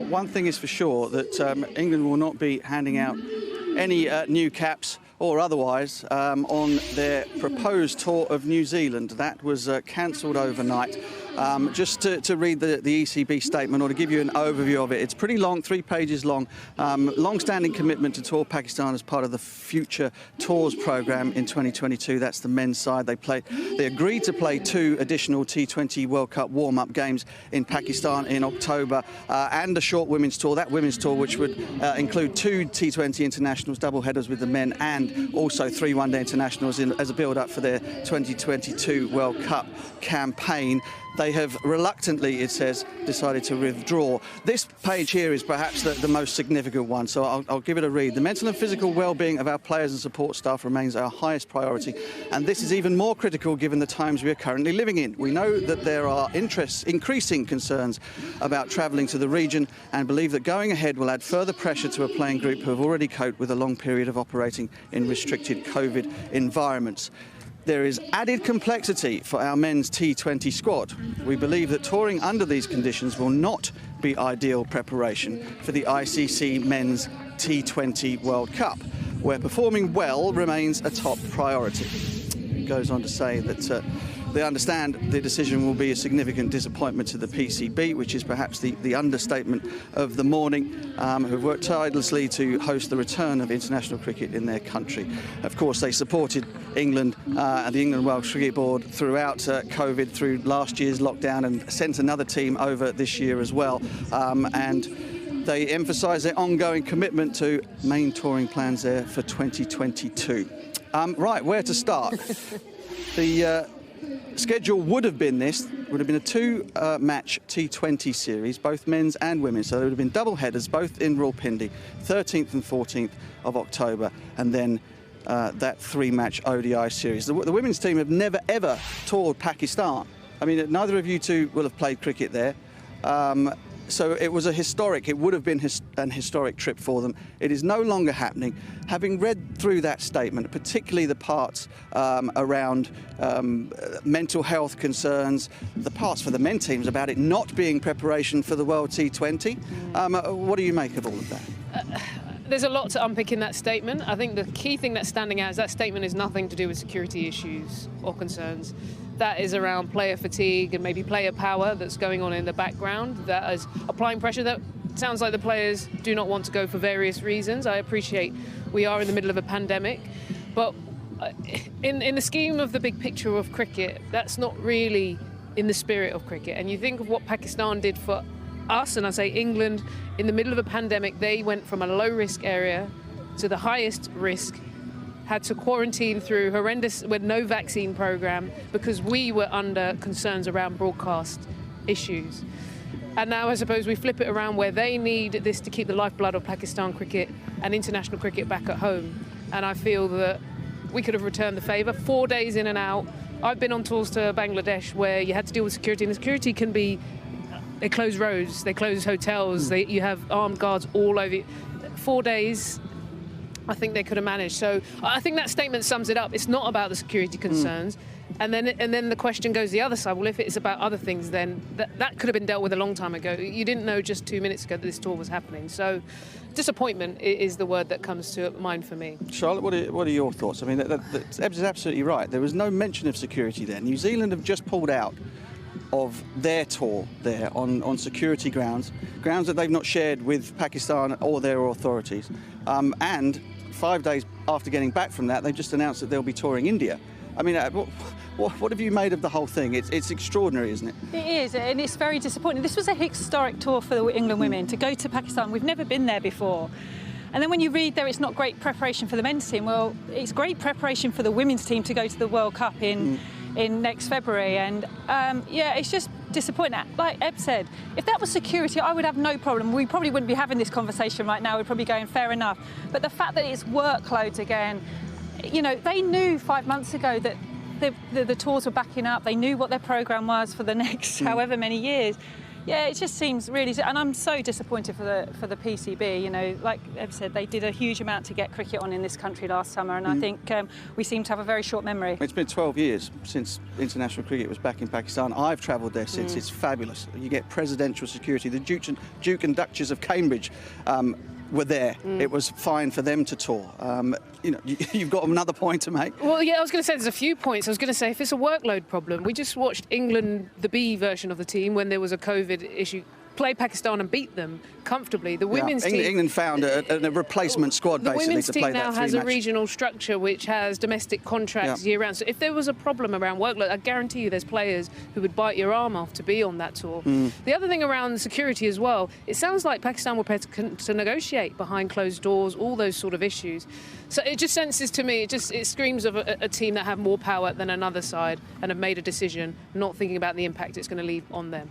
one thing is for sure, that England will not be handing out any new caps or otherwise on their proposed tour of New Zealand. That was cancelled overnight. Just to read the ECB statement, or to give you an overview of it, it's pretty long, 3 pages long. Long-standing commitment to tour Pakistan as part of the Future Tours programme in 2022. That's the men's side. They agreed to play 2 additional T20 World Cup warm-up games in Pakistan in October, and a short women's tour. That women's tour, which would include 2 T20 internationals, double headers with the men, and also 3 one-day internationals as a build-up for their 2022 World Cup campaign. They have reluctantly, it says, decided to withdraw. This page here is perhaps the most significant one, so I'll give it a read. The mental and physical well-being of our players and support staff remains our highest priority, and this is even more critical given the times we are currently living in. We know that there are increasing concerns about travelling to the region, and believe that going ahead will add further pressure to a playing group who have already coped with a long period of operating in restricted COVID environments. There is added complexity for our men's T20 squad. We believe that touring under these conditions will not be ideal preparation for the ICC Men's T20 World Cup, where performing well remains a top priority. It goes on to say that they understand the decision will be a significant disappointment to the PCB, which is perhaps the understatement of the morning, who've worked tirelessly to host the return of international cricket in their country. Of course, they supported England and the England Welsh Cricket Board throughout COVID, through last year's lockdown, and sent another team over this year as well. And they emphasise their ongoing commitment to main touring plans there for 2022. Right, where to start? The schedule would have been a 2-match T20 series, both men's and women's. So there would have been double headers, both in Rawalpindi, 13th and 14th of October, and then that 3-match ODI series. The women's team have never, ever toured Pakistan. I mean, neither of you two will have played cricket there. So it was it would have been an historic trip for them. It is no longer happening. Having read through that statement, particularly the parts around mental health concerns, the parts for the men teams about it not being preparation for the World T20, what do you make of all of that? There's a lot to unpick in that statement. I think the key thing that's standing out is that statement is nothing to do with security issues or concerns. That is around player fatigue and maybe player power that's going on in the background. That is applying pressure. That sounds like the players do not want to go for various reasons. I appreciate we are in the middle of a pandemic, but in the scheme of the big picture of cricket, that's not really in the spirit of cricket. And you think of what Pakistan did for us, and I say England, in the middle of a pandemic, they went from a low-risk area to the highest risk, had to quarantine through horrendous, with no vaccine program, because we were under concerns around broadcast issues. And now I suppose we flip it around where they need this to keep the lifeblood of Pakistan cricket and international cricket back at home. And I feel that we could have returned the favour. 4 days in and out. I've been on tours to Bangladesh where you had to deal with security, and the security can be, they close roads, they close hotels, you have armed guards all over you. 4 days, I think they could have managed. So I think that statement sums it up. It's not about the security concerns. And then the question goes the other side. Well, if it's about other things, then that could have been dealt with a long time ago. You didn't know just 2 minutes ago that this tour was happening. So disappointment is the word that comes to mind for me. Charlotte, what are your thoughts? I mean, Ebbs is absolutely right. There was no mention of security there. New Zealand have just pulled out of their tour there on security grounds that they've not shared with Pakistan or their authorities. And 5 days after getting back from that, they've just announced that they'll be touring India. I mean, what have you made of the whole thing? It's extraordinary, isn't it? It is, and it's very disappointing. This was a historic tour for the England women to go to Pakistan. We've never been there before. And then when you read there it's not great preparation for the men's team, well, it's great preparation for the women's team to go to the World Cup in next February. And yeah, it's just disappointing. Like Eb said, if that was security, I would have no problem. We probably wouldn't be having this conversation right now. We'd probably be going, fair enough. But the fact that it's workloads again, you know, they knew 5 months ago that the tours were backing up. They knew what their programme was for the next however many years. Yeah, it just seems really, and I'm so disappointed for the PCB. You know, like Eb said, they did a huge amount to get cricket on in this country last summer, and I think we seem to have a very short memory. It's been 12 years since international cricket was back in Pakistan. I've travelled there since. It's fabulous. You get presidential security. The Duke and Duchess of Cambridge were there. It was fine for them to tour. You know, you've got another point to make. Well, yeah, I was going to say there's a few points. I was going to say if it's a workload problem, we just watched England, the B version of the team, when there was a COVID issue, play Pakistan and beat them comfortably. The women's team... England found a replacement squad, the basically, to play that women's team now has a three-match. regional structure which has domestic contracts year-round. So if there was a problem around workload, I guarantee you there's players who would bite your arm off to be on that tour. The other thing around security as well, it sounds like Pakistan were prepared to negotiate behind closed doors, all those sort of issues. So it just senses to me, it screams of a team that have more power than another side and have made a decision, not thinking about the impact it's going to leave on them.